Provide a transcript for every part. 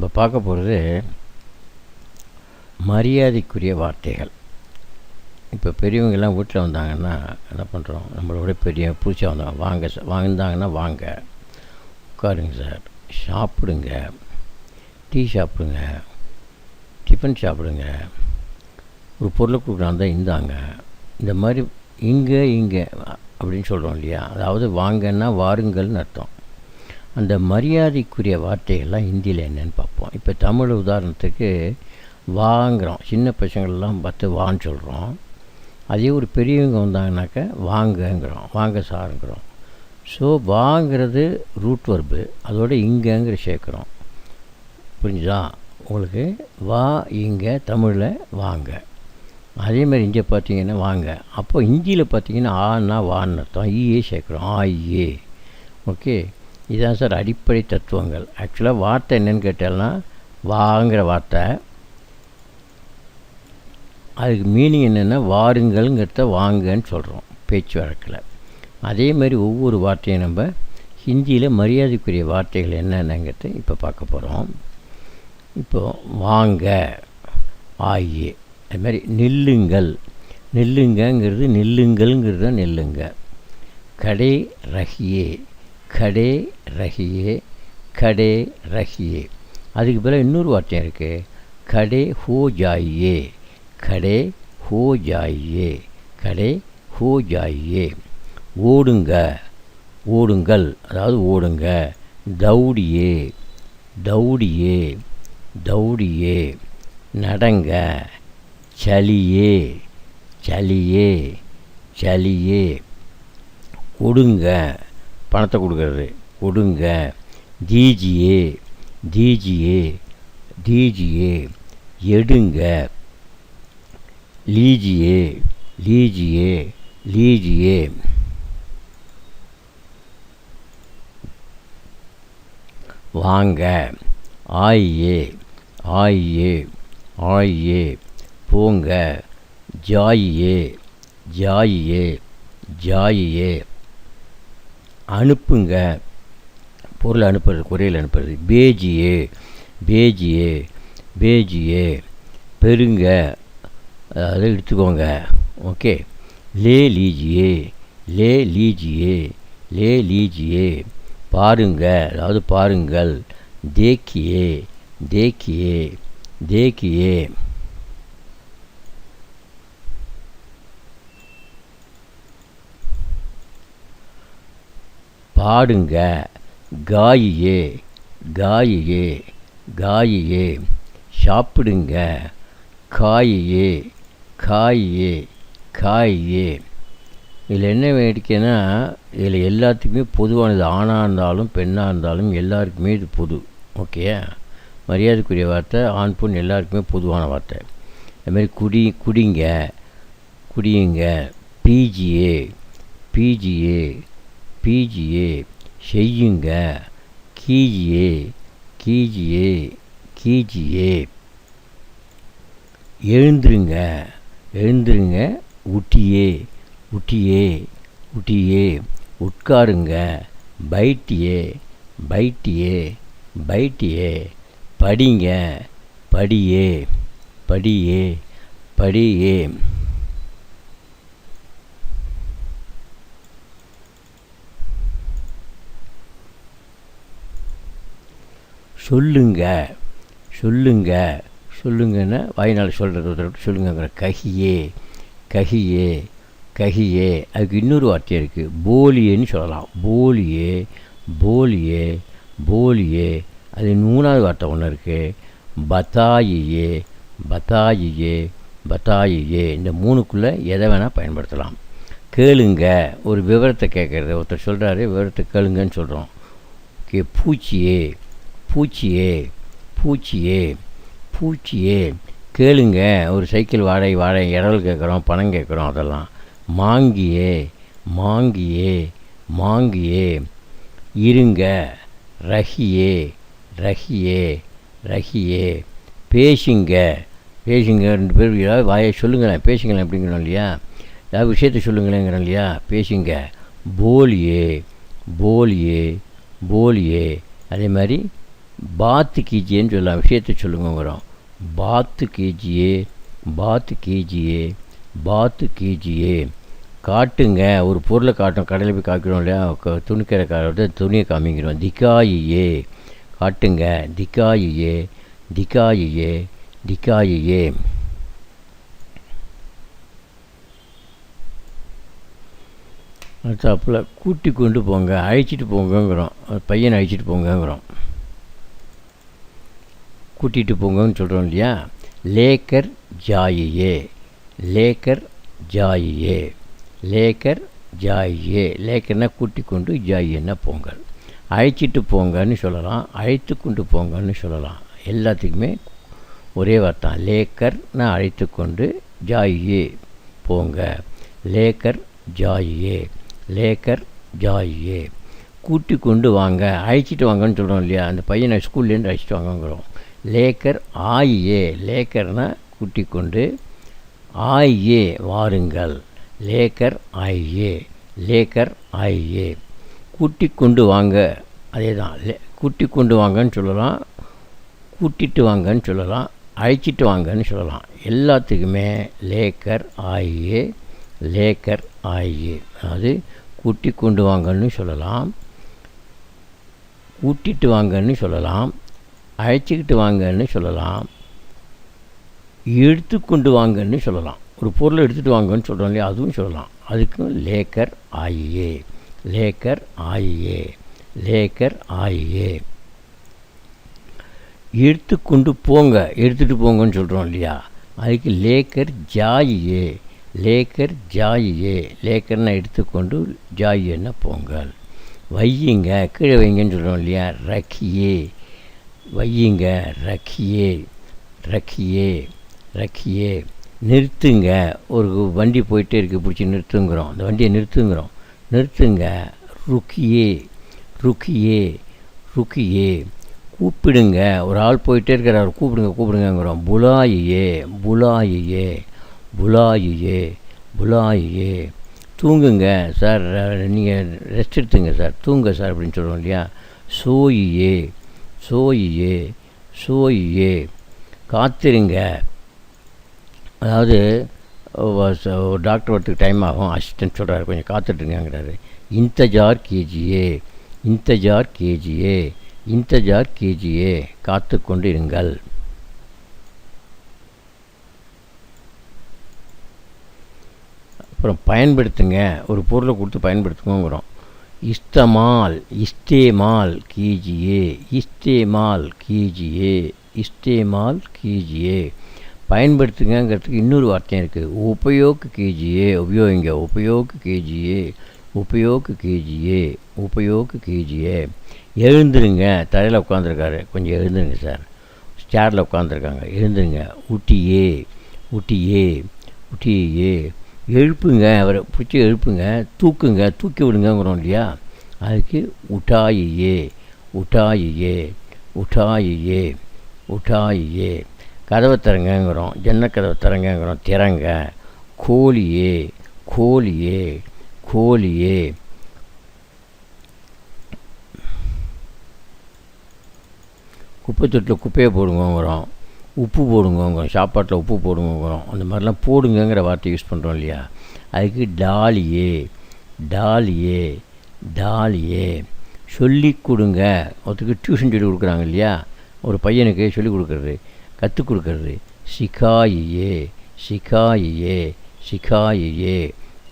நம்ம பார்க்க போகிறது மரியாதைக்குரிய வார்த்தைகள். இப்போ பெரியவங்கெல்லாம் வீட்டில் வந்தாங்கன்னா என்ன பண்ணுறோம், நம்மளோட பெரிய பூச்சா வந்தாங்க, வாங்கினாங்கன்னா வாங்க, உட்காருங்க சார், சாப்பிடுங்க, டீ சாப்பிடுங்க, டிஃபன் சாப்பிடுங்க, ஒரு பொருளை கொடுக்குறாங்க இந்தாங்க, இந்த மாதிரி இங்கே அப்படின்னு சொல்கிறோம் இல்லையா. அதாவது வாங்கன்னா வாருங்கள்னு அர்த்தம். அந்த மரியாதைக்குரிய வார்த்தைகள்லாம் ஹிந்தியில் என்னென்னு பார்ப்போம். இப்போ தமிழ் உதாரணத்துக்கு வாங்கிறோம், சின்ன பசங்களெலாம் பார்த்து வான்னு சொல்கிறோம். அதே ஒரு பெரியவங்க வந்தாங்கனாக்க வாங்கங்கிறோம், வாங்க சாருங்கிறோம். ஸோ வாங்கிறது ரூட் வர்பு, அதோட இங்கேங்கிற சேர்க்குறோம். புரிஞ்சுதா உங்களுக்கு? வா இங்கே தமிழில் வாங்க. அதேமாதிரி இங்கே பார்த்தீங்கன்னா வாங்க. அப்போ ஹிந்தியில் பார்த்தீங்கன்னா ஆனா வான்னு அர்த்தம், ஈயே சேர்க்குறோம், ஆயே. ஓகே, இதுதான் சார் அடிப்படை தத்துவங்கள். ஆக்சுவலாக வார்த்தை என்னென்னு கேட்டால்னா வாங்கிற வார்த்தை, அதுக்கு மீனிங் என்னென்னா வாருங்கள்ங்கிறத வாங்கன்னு சொல்கிறோம் பேச்சு வழக்கில். அதே மாதிரி ஒவ்வொரு வார்த்தையும் நம்ம ஹிந்தியில் மரியாதைக்குரிய வார்த்தைகள் என்னென்னங்கிறத இப்போ பார்க்க போகிறோம். இப்போது வாங்க, ஆயே. அது மாதிரி நில்லுங்கள், நில்லுங்கங்கிறது நில்லுங்கள்ங்கிறது தான் நில்லுங்க. கடே ரஹியே, கடே ரஹியே, கடே ரஹியே. அதுக்கு பிறகு இன்னொரு வார்த்தை இருக்குது, கடே ஹோ ஜாயியே, கடே ஹோ ஜாயியே, கடே ஹோ ஜாயியே. ஓடுங்க, ஓடுங்கள், அதாவது ஓடுங்க. தௌடியே, தௌடியே, தௌடியே. நடங்க, சலியே, சலியே, சலியே. கொடுங்க, பணத்தை கொடுக்கறது, கொடுங்க. தீஜியே, தீஜியே, தீஜியே. எடுங்க, லீஜியே, லீஜியே, லீஜியே. வாங்க, ஆயே, ஆயே, ஆயே. போங்க, ஜாயியே, ஜாயியே, ஜாயியே. அனுப்புங்க, பொருளை அனுப்புறது, குறையில் அனுப்புறது, பேஜியே, பேஜியே, பேஜியே. பெருங்க, அதை எடுத்துக்கோங்க. ஓகே, லே லீஜியே, லே லீஜியே, லே லீஜியே. பாருங்க, அதாவது பாருங்கள். தேக்கியே, தேக்கியே, தேக்கியே. பாடுங்க, காயியே, காயியே, காயியே. சாப்பிடுங்க, காயியே, காயியே, காயியே. இதில் என்ன வேடிக்கைன்னா, இதில் எல்லாத்துக்குமே பொதுவானது, ஆணாக இருந்தாலும் பெண்ணாக இருந்தாலும் எல்லாருக்குமே இது பொது. ஓகே, மரியாதைக்குரிய வார்த்தை ஆண் பெண் எல்லாருக்குமே பொதுவான வார்த்தை. அதுமாதிரி குடிங்க, குடியுங்க. பீஜியே, பீஜியே, பீஜியே. செய்யுங்க, கீஜியே, கீஜியே, கீஜியே. எழுந்துருங்க, எழுந்துருங்க. உட்டியே, உட்டியே, உட்டியே. உட்காருங்க, பைட்டியே, பைட்டியே, பைட்டியே. படிங்க, படியே, படியே, படியே. சொல்லுங்க, சொல்லுங்க, சொல்லுங்கன்னா வாய்நாள் சொல்கிறது சொல்லுங்கிற. கஹியே, கஹியே, கஹியே. அதுக்கு இன்னொரு வார்த்தை இருக்குது, போலியேன்னு சொல்லலாம். போலியே, போலியே, போலியே. அது 3வது வார்த்தை ஒன்று இருக்குது, பத்தாயியே, பத்தாயியே, பத்தாயியே. இந்த 3க்குள்ளே எதை வேணால் பயன்படுத்தலாம். கேளுங்க, ஒரு விவரத்தை கேட்குறது. ஒருத்தர் சொல்கிறாரு, விவரத்தை கேளுங்கன்னு சொல்கிறோம். ஓகே, பூச்சியே, பூச்சியே, பூச்சியே, பூச்சியே. கேளுங்க, ஒரு சைக்கிள் வாடகை இடல் கேட்குறோம், பணம் கேட்குறோம், அதெல்லாம். மாங்கியே, மாங்கியே, மாங்கியே. இருங்க, ரஹியே, ரஹியே, ரஹியே. பேசுங்க, பேசுங்க. 2 பேர் ஏதாவது வாயை சொல்லுங்களேன், பேசுங்களேன் அப்படிங்கிறோம் இல்லையா. ஏதாவது விஷயத்தை சொல்லுங்களேங்கிறோம் இல்லையா, பேசுங்க. போலியே, போலியே, போலியே. அதே மாதிரி பாத்து கீஜியேன்னு சொல்லலாம், விஷயத்தை சொல்லுங்கிறோம். பாத்து கீஜியே, பாத்து கீஜியே, பாத்து கீஜியே. காட்டுங்க, ஒரு பொருளை காட்டும். கடையில் போய் காக்கிறோம் இல்லையா, துணிக்கடைக்காரோட துணியை காமிக்கிறோம். திகாயியே, காட்டுங்க. திகாயியே, திகாயியே, திகாயியே. அடுத்தாப்பில் கூட்டி கொண்டு போங்க, அழைச்சிட்டு போங்கங்கிறோம். பையனை அழைச்சிட்டு போங்கங்கிறோம். கூட்டிகிட்டு போங்கன்னு சொல்கிறோம் இல்லையா. லேக்கர் ஜாயியே, லேக்கர் ஜாயியே, லேக்கர் ஜாயியே. லேக்கர்னா கூட்டி கொண்டு, ஜாயின்னா பொங்கல். அழைச்சிட்டு போங்கன்னு சொல்லலாம், அழைத்து கொண்டு போங்கன்னு சொல்லலாம். எல்லாத்துக்குமே ஒரே வார்த்தை. லேக்கர்னா அழைத்து கொண்டு, ஜாயியே போங்க. லேக்கர் ஜாயியே, லேக்கர் ஜாயியே. கூட்டி கொண்டு வாங்க, அழைச்சிட்டு வாங்கன்னு சொல்கிறோம் இல்லையா. அந்த பையனை ஸ்கூல்லேருந்து அழைச்சிட்டு வாங்கங்கிறோம். லேக்கர் ஆயியே, லேக்கர்னா கூட்டி கொண்டு, ஆயியே வாருங்கள். லேக்கர் ஆயியே, லேக்கர் ஆயியே. கூட்டி கொண்டு வாங்க, அதே தான். கூட்டி கொண்டு வாங்கன்னு சொல்லலாம், கூட்டிகிட்டு வாங்கன்னு சொல்லலாம், அழைச்சிட்டு வாங்கன்னு சொல்லலாம். எல்லாத்துக்குமே லேக்கர் ஆயியே, லேக்கர் ஆயியே. அதாவது கூட்டி கொண்டு வாங்கன்னு சொல்லலாம், கூட்டிகிட்டு வாங்கன்னு சொல்லலாம், அழைச்சிக்கிட்டு வாங்கன்னு சொல்லலாம், எடுத்து கொண்டு வாங்கன்னு சொல்லலாம். ஒரு பொருளை எடுத்துகிட்டு வாங்கன்னு சொல்கிறோம் இல்லையா, அதுவும் சொல்லலாம். அதுக்கும் லேக்கர் ஆயியே, லேக்கர் ஆயியே, லேக்கர் ஆயியே. எடுத்து கொண்டு போங்க, எடுத்துகிட்டு போங்கன்னு சொல்கிறோம் இல்லையா, அதுக்கு லேக்கர் ஜாயியே, லேக்கர் ஜாயியே. லேக்கர்னா எடுத்துக்கொண்டு, ஜாயின்னா பொங்கல். வையுங்க, கீழே வைங்கன்னு சொல்கிறோம் இல்லையா, ரக்கியே. வையுங்க, ரக்கியே, ரக்கியே, ரக்கியே. நிறுத்துங்க, ஒரு வண்டி போயிட்டே இருக்குது, பிடிச்சி நிறுத்துங்கிறோம். அந்த வண்டியை நிறுத்துங்கிறோம். நிறுத்துங்க, ருக்கியே, ருக்கியே, ருக்கியே. கூப்பிடுங்க, ஒரு ஆள் போயிட்டே இருக்கிறார், கூப்பிடுங்க கூப்பிடுங்கிறோம். புலாயியே, புலாயியே, புலாயியே, புலாயியே. தூங்குங்க சார், நீங்கள் ரெஸ்ட் எடுத்துங்க சார், தூங்க சார் அப்படின்னு சொல்கிறோம் இல்லையா. சோயியே, சோயியே, சோயியே. காத்திருங்க, அதாவது டாக்டர் வரத்துக்கு டைம் ஆகும், அசிஸ்டன்ட் சொல்கிறாரு கொஞ்சம் காத்துட்ருங்கிறாரு. இன்தஜார் கேஜியே, இன்தஜார் கேஜியே, இன்தஜார் கேஜியே. காத்து கொண்டு இருங்கள். அப்புறம் பயன்படுத்துங்க, ஒரு பொருளை கொடுத்து பயன்படுத்துங்கிறோம். இஸ்தமால், இஸ்தேமால் கீஜியே, இஸ்தேமால் கீஜியே, இஸ்தேமால் கீஜியே. பயன்படுத்துங்கிறதுக்கு இன்னொரு வார்த்தையும் இருக்குது. உபயோக கீஜியே, உபயோகிங்க. உபயோக கீஜியே, உபயோக கீஜியே, உபயோக கீஜியே. எழுந்துருங்க, தரையில் உட்காந்துருக்காரு, கொஞ்சம் எழுந்துருங்க சார். சேரில் உட்காந்துருக்காங்க, எழுந்துருங்க. ஊட்டியே, ஊட்டியே, ஊட்டியே. எழுப்புங்க, அவரை பிடிச்சி எழுப்புங்க. தூக்குங்க, தூக்கி விடுங்கிறோம் இல்லையா, அதுக்கு உட்டாயியே, உட்டாயியே, உட்டாயியே, உட்டாயியே. கதவை திறங்கிறோம், ஜன்னக்கதவை திறங்கிறோம். திறங்க. கோழியே, கோழியே, கோழியே. குப்பை தொட்டில் குப்பையை போடுங்கிறோம். உப்பு போடுங்கிறோம், சாப்பாட்டில் உப்பு போடுங்கிறோம். அந்த மாதிரிலாம் போடுங்கிற வார்த்தை யூஸ் பண்ணுறோம் இல்லையா, அதுக்கு டாலியே, டாலியே, டாலியே. சொல்லி கொடுங்க, ஒருத்தருக்கு டியூஷன் சொல்லி கொடுக்குறாங்க இல்லையா, ஒரு பையனுக்கு சொல்லிக் கொடுக்குறது, கற்றுக் கொடுக்கறது. சிகாயியே, சிகாயியே, சிகாயியே.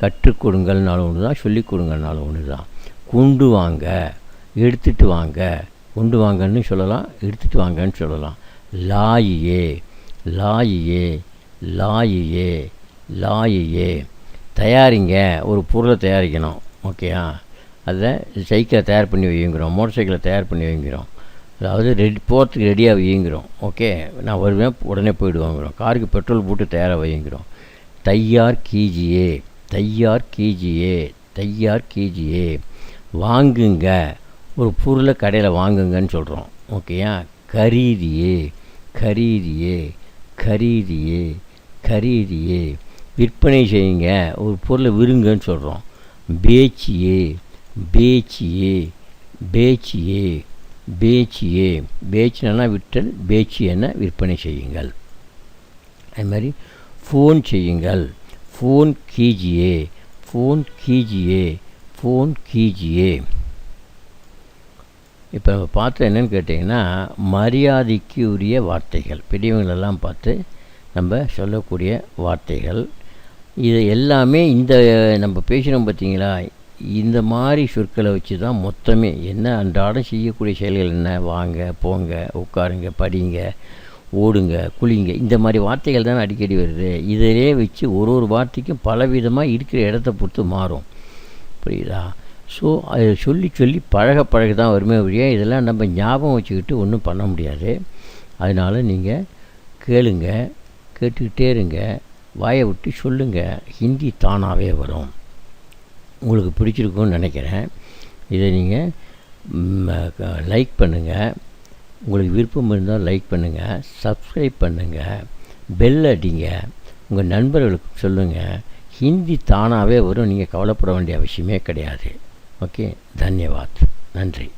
கற்றுக் கொடுங்கள்னாலும் ஒன்று தான், சொல்லிக் கொடுங்கனாலும் ஒன்று தான். கொண்டு வாங்க, எடுத்துகிட்டு வாங்க. கொண்டு வாங்கன்னு சொல்லலாம், எடுத்துகிட்டு வாங்கன்னு சொல்லலாம். லாயியே, லாயியே, லாயியே, லாயியே. தயாரிங்க, ஒரு பொருளை தயாரிக்கணும், ஓகேயா. அதை சைக்கிளை தயார் பண்ணி வைங்கிறோம், மோட்டர் சைக்கிளை தயார் பண்ணி வைங்கிறோம். அதாவது போகிறதுக்கு ரெடியாக வைங்கிறோம். ஓகே, நான் வருவேன், உடனே போய்டுவாங்கிறோம். காருக்கு பெட்ரோல் போட்டு தயாராக வைங்கிறோம். தையார் கீஜியே, தையார் கீஜியே, தையார் கீஜியே. வாங்குங்க, ஒரு பொருளை கடையில் வாங்குங்கன்னு சொல்கிறோம், ஓகேயா. கரீதியே, கரீதியே, கரீதியே, கரீதியே. விற்பனை செய்யுங்க, ஒரு பொருளை விருங்கன்னு சொல்கிறோம். பேச்சியே, பேச்சியே, பேச்சியே, बेचिए, बेचना விற்றல், பேச்சியன விற்பனை செய்யுங்கள். அது மாதிரி ஃபோன் செய்யுங்கள், ஃபோன் கீஜியே, ஃபோன் கீஜியே, ஃபோன் கீஜியே. இப்போ நம்ம பார்த்து என்னென்னு கேட்டிங்கன்னா, மரியாதைக்கு உரிய வார்த்தைகள், பெரியவங்களெல்லாம் பார்த்து நம்ம சொல்லக்கூடிய வார்த்தைகள். இது எல்லாமே இந்த நம்ம பேசுகிறோம் பார்த்தீங்களா, இந்த மாதிரி சொற்களை வச்சு தான் மொத்தமே என்ன அன்றாடம் செய்யக்கூடிய செயல்கள் என்ன, வாங்க போங்க உட்காருங்க படிங்க ஓடுங்க குளிங்க, இந்த மாதிரி வார்த்தைகள் தான் அடிக்கடி வருது. இதிலே வச்சு ஒரு ஒரு வார்த்தைக்கும் பலவிதமாக இருக்கிற இடத்த பொறுத்து மாறும், புரியுதா? ஸோ அதை சொல்லி சொல்லி பழக பழக தான் வருமே ஒழிய இதெல்லாம் நம்ம ஞாபகம் வச்சுக்கிட்டு ஒன்றும் பண்ண முடியாது. அதனால் நீங்கள் கேளுங்க, கேட்டுக்கிட்டே இருங்க, வாயை விட்டு சொல்லுங்கள், ஹிந்தி தானாகவே வரும். உங்களுக்கு பிடிச்சிருக்குன்னு நினைக்கிறேன். இதை நீங்கள் லைக் பண்ணுங்கள், உங்களுக்கு விருப்பம் இருந்தால் லைக் பண்ணுங்கள், சப்ஸ்கிரைப் பண்ணுங்கள், பெல் அடிங்க, உங்கள் நண்பர்களுக்கு சொல்லுங்கள். ஹிந்தி தானாகவே வரும், நீங்கள் கவலைப்பட வேண்டிய அவசியமே கிடையாது. ஓகே, தன்யவாத், நன்றி.